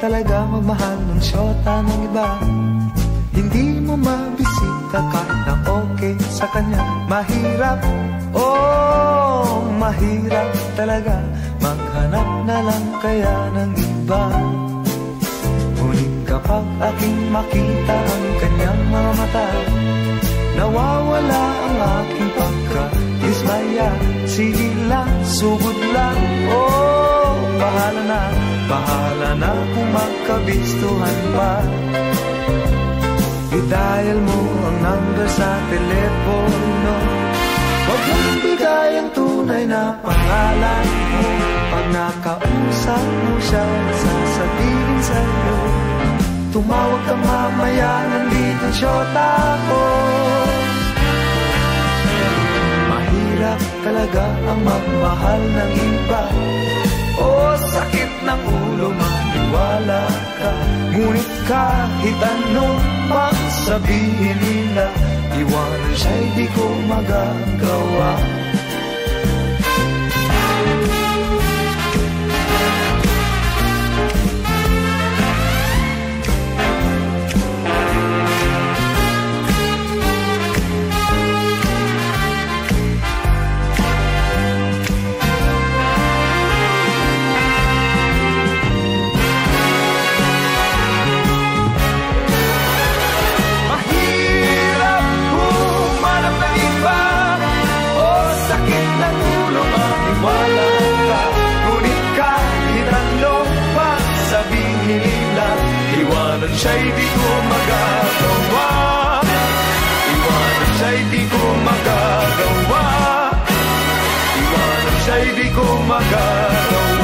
talaga magmahal ng syota ng iba. Hindi mo mabisita kahit na okay sa kanya. Mahirap, oh, mahirap talaga maghanap na lang kaya ng iba. Ngunit kapag aking makita ang kanyang mga mata, nawawala ang aking pagka-dismaya. Sige lang, sugod lang, oh, bahala na kung magkabistuhan pa. I-dial mo ang number sa telepono. Huwag mong bigay ang tunay na pangalan mo. Pag nakausap mo siya, sasabihin sa'yo, tumawag ka mamaya, nandito ang syota ko. Mahirap talaga ang magmahal ng iba. Oh, sakit ng ulo, maniwala ka. Ngunit kahit anong sabihin nila, iwanan siya'y di ko magagawa. Siya'y di ko magagawa. Iwanan siya'y di ko magagawa. Iwanan siya'y di ko magagawa.